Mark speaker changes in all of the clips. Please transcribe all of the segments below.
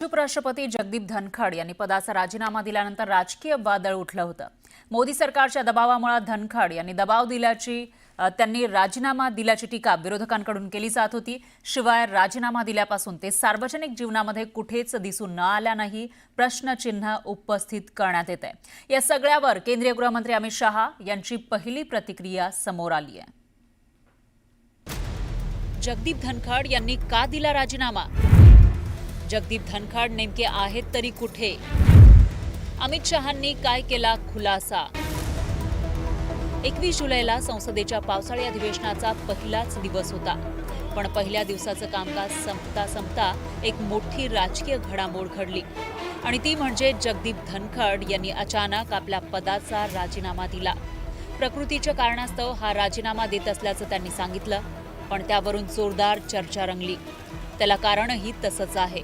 Speaker 1: उपराष्ट्रपती जगदीप धनखड यांनी पदाचा राजीनामा दिल्यानंतर राजकीय वादळ उठलं होतं। मोदी सरकारच्या दबावामुळे धनखड यांनी त्यांनी राजीनामा दिल्याची टीका विरोधकांकडून केली जात होती। शिवाय राजीनामा दिल्यापासून ते सार्वजनिक जीवनामध्ये कुठेच दिसून न आल्यानंही प्रश्नचिन्ह उपस्थित करण्यात येत आहे। या सगळ्यावर केंद्रीय गृहमंत्री अमित शहा यांची पहिली प्रतिक्रिया समोर आली आहे। जगदीप धनखड यांनी का दिला राजीनामा? जगदीप धनखड नेमके आहेत तरी कुठे? अमित शहांनी काय केला खुलासा? 21 जुलैला संसदेच्या पावसाळी अधिवेशनाचा पहिलाच दिवस होता, पण पहिल्या दिवसाचं कामकाज संपता एक मोठी राजकीय घडामोड घडली आणि ती म्हणजे जगदीप धनखड यांनी अचानक आपल्या पदाचा राजीनामा दिला। प्रकृतीच्या कारणास्तव हा राजीनामा देत असल्याचं त्यांनी सांगितलं, पण त्यावरून जोरदार चर्चा रंगली। त्याला कारणही तसंच आहे।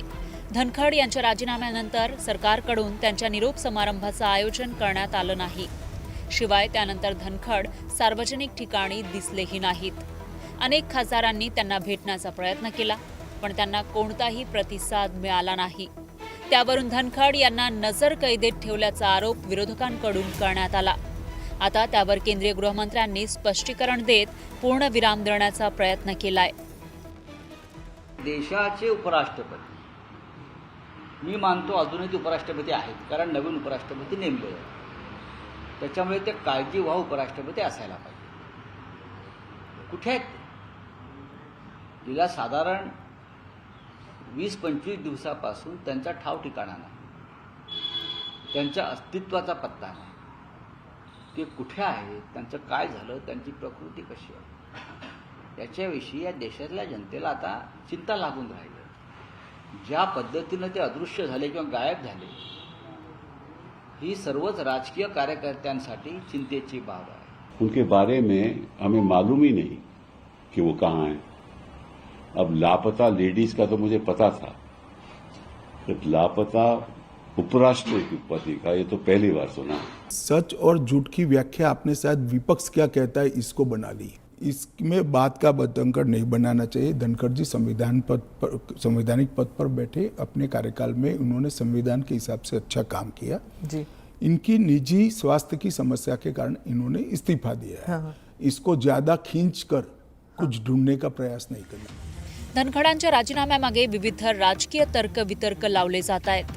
Speaker 1: धनखड यांच्या राजीनाम्यानंतर सरकारकडून त्यांच्या निरोप समारंभाचं आयोजन करण्यात आलं नाही। शिवाय त्यानंतर धनखड सार्वजनिक ठिकाणी दिसलेही नाहीत। अनेक खासदारांनी त्यांना भेटण्याचा प्रयत्न केला, पण त्यांना कोणताही प्रतिसाद मिळाला नाही। त्यावरून धनखड यांना नजरकैदेत ठेवल्याचा आरोप विरोधकांकडून करण्यात आला। आता त्यावर केंद्रीय गृहमंत्र्यांनी स्पष्टीकरण देत पूर्णविराम देण्याचा प्रयत्न केलाय।
Speaker 2: देशाचे उपराष्ट्रपती मी मानतो अजूनही ते उपराष्ट्रपती आहेत, कारण नवीन उपराष्ट्रपती नेमले आहेत। त्याच्यामुळे ते काळजीवाहू उपराष्ट्रपती असायला पाहिजे। कुठे आहेत ते? गेल्या साधारण 20-25 दिवसापासून त्यांचा ठाव ठिकाणा नाही, त्यांच्या अस्तित्वाचा पत्ता नाही। ते कुठे आहेत, त्यांचं काय झालं, त्यांची प्रकृती कशी आहे याच्याविषयी या देशातल्या जनतेला आता चिंता लागून राहिली। ज्या पद्धतीनं ते अदृश्य झाले किंवा गायब झाले, ही सर्वच राजकीय कार्यकर्त्यांसाठी चिंतेची बाब आहे।
Speaker 3: उनके बारे में हमें मालूम ही नहीं कि वो कहाँ हैं। अब लापता लेडीज का तो मुझे पता था, जब लापता उपराष्ट्रपति का ये तो पहली बार सुना।
Speaker 4: सच और झूठ की व्याख्या आपने शायद विपक्ष क्या कहता है इसको बना ली। इसमें बात का बतंकड़ नहीं बनाना चाहिए। धनखड़ जी संवैधानिक पद पर बैठे, अपने कार्यकाल में उन्होंने संविधान के हिसाब से अच्छा काम किया जी। इनकी निजी स्वास्थ्य की समस्या के कारण इन्होंने इस्तीफा दिया है। इसको ज्यादा खींचकर कुछ ढूंढने का प्रयास नहीं करना।
Speaker 1: धनखडांच्या राजीनाम्यामागे विविध राजकीय तर्क वितर्क लावले जात आहेत।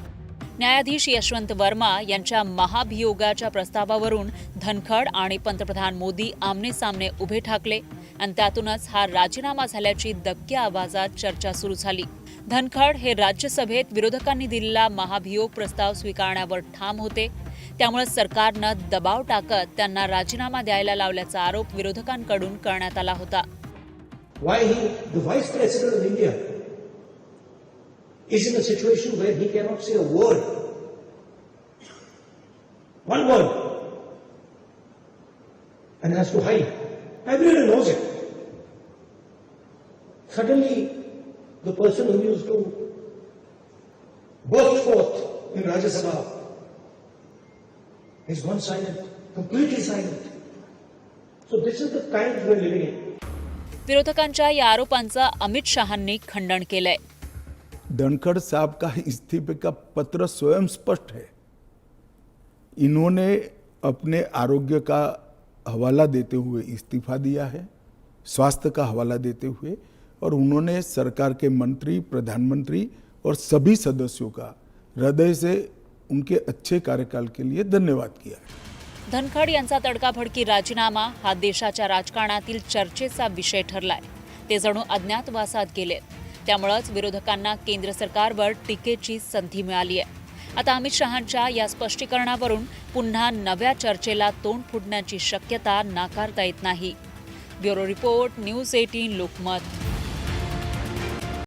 Speaker 1: न्यायाधीश यशवंत वर्मा यांच्या महाभियोगाच्या प्रस्तावावरून धनखड आणि पंतप्रधान मोदी आमने सामने उभे ठाकले आणि त्यातूनच हा राजीनामा झाल्याची दक्क्या आवाजात चर्चा सुरू झाली। धनखड हे राज्यसभेत विरोधकांनी दिलेला महाभियोग प्रस्ताव स्वीकारण्यावर ठाम होते, त्यामुळे सरकारनं दबाव टाकत त्यांना राजीनामा द्यायला लावल्याचा आरोप विरोधकांकडून करण्यात आला होता।
Speaker 5: Why the Vice President of India is in a situation where he cannot say a word, one word, and has to hide. Everyone knows it. Suddenly, the person who used to burst forth in Rajya Sabha is gone silent, completely silent. So this is the time we are living in.
Speaker 1: विरोधकांच्या या आरोपांचं अमित शहांनी खंडन केलंय।
Speaker 4: धनखड़ साहब का इस्तीफे का पत्र स्वयं स्पष्ट है। इन्होंने अपने आरोग्य का हवाला देते हुए इस्तीफा दिया है, स्वास्थ्य का हवाला देते हुए, और उन्होंने सरकार के मंत्री, प्रधानमंत्री और सभी सदस्यों का हृदय से उनके अच्छे कार्यकाल के लिए धन्यवाद किया है।
Speaker 1: धनखड यांचा तडकाफडकी राजीनामा हा देशाच्या राजकारणातील चर्चेचा विषय ठरलाय। ते जणू अज्ञातवासात गेलेत, त्यामुळेच विरोधकांना केंद्र सरकारवर टीकेची संधी मिळाली आहे। आता अमित शहांच्या या स्पष्टीकरणावरून पुन्हा नव्या चर्चेला तोंड फुटण्याची शक्यता नाकारता येत नाही। Bureau report, news 18 Lokmat.